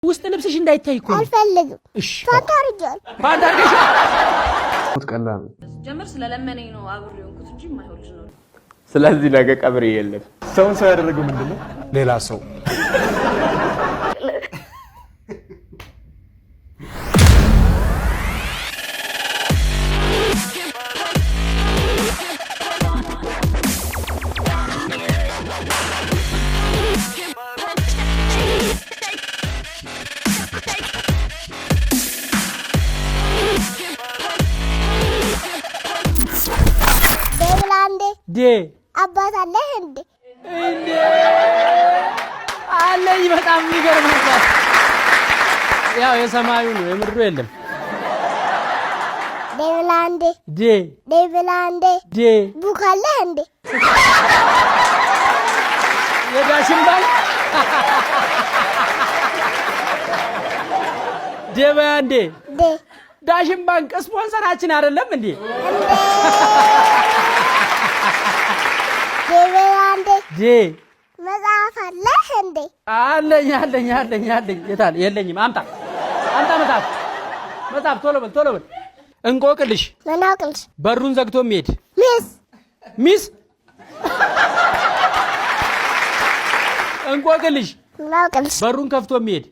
ውስጥ ልብስሽ እንዳይታይ እኮ አልፈልግም። እሺ ታታርጃል ባንዳርገሽ ቀላል ጀመር ስለለመነኝ ነው አብሬው እንኩት እንጂ ማይሆንልሽ ነው። ስለዚህ ነገ ቀብር የለም። ሰውን ሰው ያደረገው ምንድነው? ሌላ ሰው ዴ አባት አለህ እንዴ? አለኝ። በጣም የሚገርም አባት። ያው የሰማዩ ነው የምድሩ የለም። ዴቪላንዴ ዴቪላንዴ ቡክ አለህ እንዴ? የዳሽን ባንክ ዴባንዴ ዳሽን ባንክ ስፖንሰራችን አይደለም እንዴ? ዴ መጽሐፍ አለህ እንዴ? አለኝ። የታል? የለኝም። አምጣ መጽሐፍ ቶሎ በል። እንቆቅልሽ ምናቅልሽ? በሩን ዘግቶ የሚሄድ ሚስ እንቆቅልሽ ምናቅልሽ? በሩን ከፍቶ የሚሄድ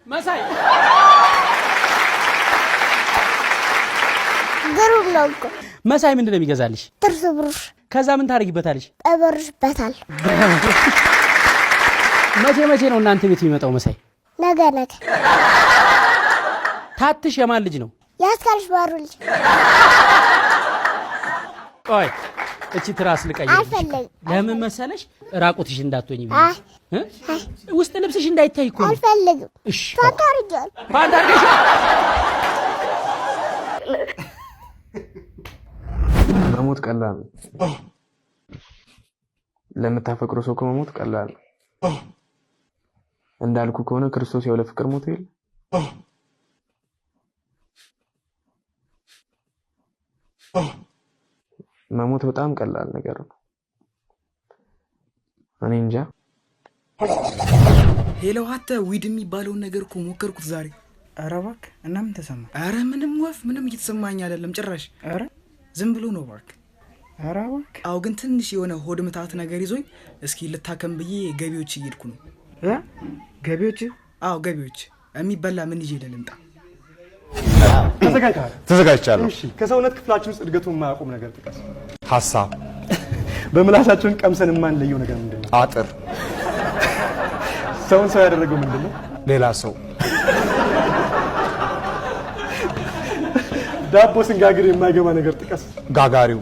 መሳይ ግሩም ነው እኮ። መሳይ ምንድን ነው የሚገዛልሽ? ጥርስ ብሩሽ። ከዛ ምን ታደርጊበታለሽ? እበርሽበታል። መቼ ነው እናንተ ቤት የሚመጣው መሳይ? ነገ ታትሽ የማን ልጅ ነው? ያስካልሽ ባሩ ልጅ። ቆይ እቺ ትራስ ልቀይር። አልፈልግም። ለምን መሰለሽ? ራቁትሽ እንዳትሆኚ ውስጥ ልብስሽ እንዳይታይ እኮ። አልፈልግም። እሺ ታታርጃል ባንዳርገሽ መሞት ቀላል ነው። ለምታፈቅሩ ሰው ከመሞት ቀላል ነው። እንዳልኩ ከሆነ ክርስቶስ ያው ለፍቅር ሞተ ይል መሞት በጣም ቀላል ነገር ነው። እኔ እንጃ። ሄሎ አተ ዊድ የሚባለውን ነገር እኮ ሞከርኩት ዛሬ። ኧረ እባክህ እና ምን ተሰማ? ኧረ ምንም እየተሰማኝ አይደለም ጭራሽ። ኧረ ዝም ብሎ ነው እባክህ። ኧረ እባክህ። አዎ ግን ትንሽ የሆነ ሆድ ምታት ነገር ይዞኝ እስኪ ልታከም ብዬ ገቢዎች እየሄድኩ ነው። ገቢዎች? አዎ ገቢዎች። የሚበላ ምን ይዤ ልምጣ? ተዘጋጅቻለሁ። እሺ ከሰውነት ክፍላችን ውስጥ እድገቱን የማያቆም ነገር ጥቀስ። ሐሳብ። በምላሳችን ቀምሰን የማንለየው ነገር ምንድነው? አጥር። ሰውን ሰው ያደረገው ምንድነው? ሌላ ሰው። ዳቦ ስንጋግር የማይገባ ነገር ጥቀስ። ጋጋሪው።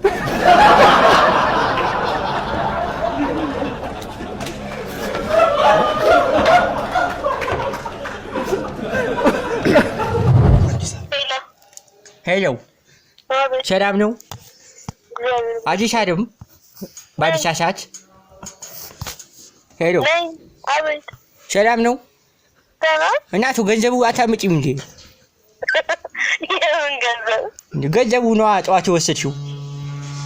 ሄሎ ሰላም ነው? አዲስ አለም በአዲስ አሳት። ሄሎ ሰላም ነው? እናቱ ገንዘቡ አታመጪም እንዴ? ገንዘቡ ነዋ ጠዋት የወሰድሽው።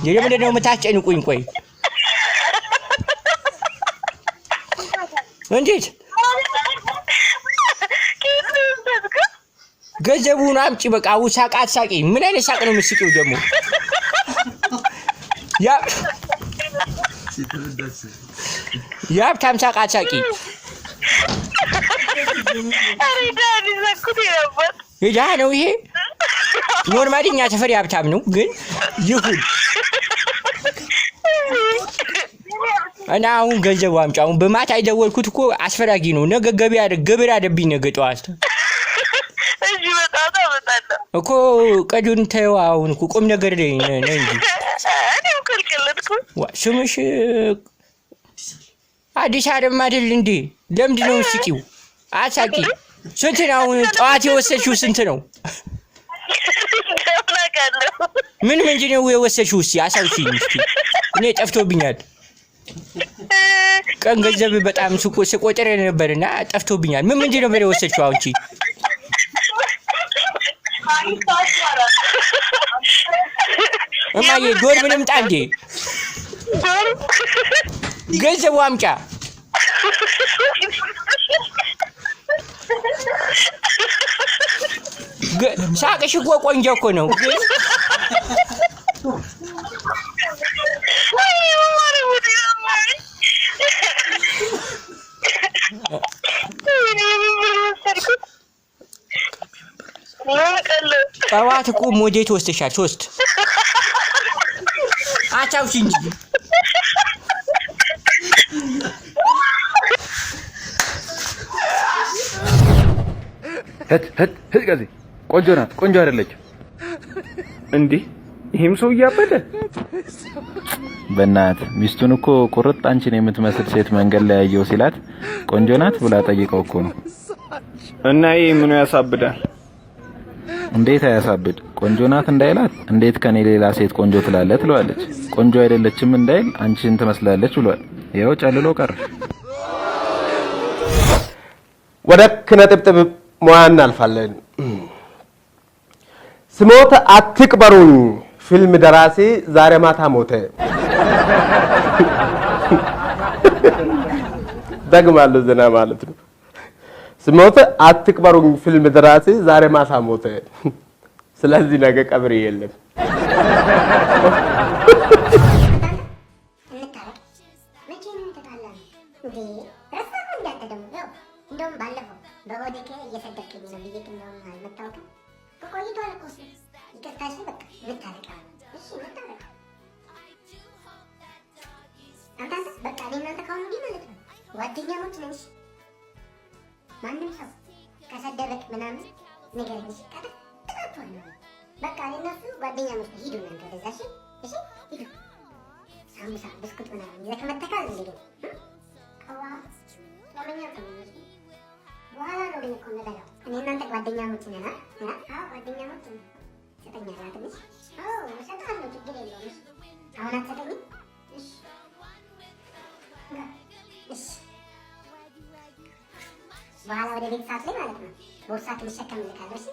ለምንድን ነው የምታስጨንቁኝ? ቆይ እንዴት ገንዘቡን አምጪ በቃ። ሳቅ አትሳቂ። ምን አይነት ሳቅ ነው የምትስቂው ደግሞ? የሀብታም ሳቅ አትሳቂ። የድሀ ነው ይሄ። ኖርማሊ እኛ ሰፈር የሀብታም ነው ግን ይሁን እና አሁን ገንዘቡ አምጪ። አሁን በማታ የደወልኩት እኮ አስፈላጊ ነው። ነገ ገበያ አለብኝ ነገ ጠዋት እኮ። ቀዱን ተይው። አሁን እኮ ቁም ነገር ላይ ነኝ እንጂ ስምሽ አዲስ አለም አይደል እንዴ? ለምንድን ነው የምትስቂው? አትሳቂ። ስንት ነው አሁን ጠዋት የወሰድሽው? ስንት ነው? ምንድን ነው የወሰድሽው? እስኪ አሳውሽኝ እስኪ። እኔ ጠፍቶብኛል። ቀን ገንዘብ በጣም ስቆጥር ነበርና ጠፍቶብኛል። ምንድን ነው የወሰድሽው? አንቺ እማዬ ዶርም ልምጣ እንዴ? ገንዘቡ አምጫ ሳቅሽ እኮ ቆንጆ እኮ ነው። ጠዋት እኮ ሞዴት ወስደሻል 3 አቻውሽ እንጂ ህት ጋዜ ቆንጆ ናት ቆንጆ አይደለች እንዴ? ይሄም ሰው እያበደ በእናት ሚስቱን እኮ ቁርጥ አንቺን የምትመስል ሴት መንገድ ላይ ያየው ሲላት ቆንጆ ናት ብላ ጠይቀው እኮ ነው። እና ይሄ ምኑ ያሳብዳል? እንዴት አያሳብድ? ቆንጆ ናት እንዳይላት እንዴት ከኔ ሌላ ሴት ቆንጆ ትላለህ ትለዋለች። ቆንጆ አይደለችም እንዳይል አንቺን ትመስላለች ብሏል። ይኸው ጨልሎ ቀረ። ወደ ክነጥብጥብ ሙያ እናልፋለን። ስሞት አትቅበሩኝ ፊልም ደራሲ ዛሬ ማታ ሞተ። ደግማለሁ ዘና ማለት ነው። ስሞት አትቅበሩኝ ፊልም ደራሲ ዛሬ ማታ ሞተ። ስለዚህ ነገ ቀብር የለም። ማንም ሰው ከሰደበክ ምናምን ንገረኝ። እሺ ተጠጥቷል። በቃ እነሱ ጓደኛሞች ነው። ሂዱ እናንተ ወደዛ። እሺ እሺ ሂዱ። ሳምቡሳ ብስኩት ምናምን ይዘህ መተካል እንዴ? ቀዋ ለምን ያተምሽ? በኋላ ነው ግን እኮ የምበላው። እኔ እናንተ ጓደኛሞች ነን። አዎ ጓደኛሞች ነን። ሰጠኛለህ ትንሽ? አዎ እሰጥሃለሁ፣ ችግር የለውም። እሺ አሁን አትሰጠኝም? እሺ እሺ በኋላ ወደ ቤት ሰዓት ላይ ማለት ነው ቦርሳ ትሸከም ልካለሽ።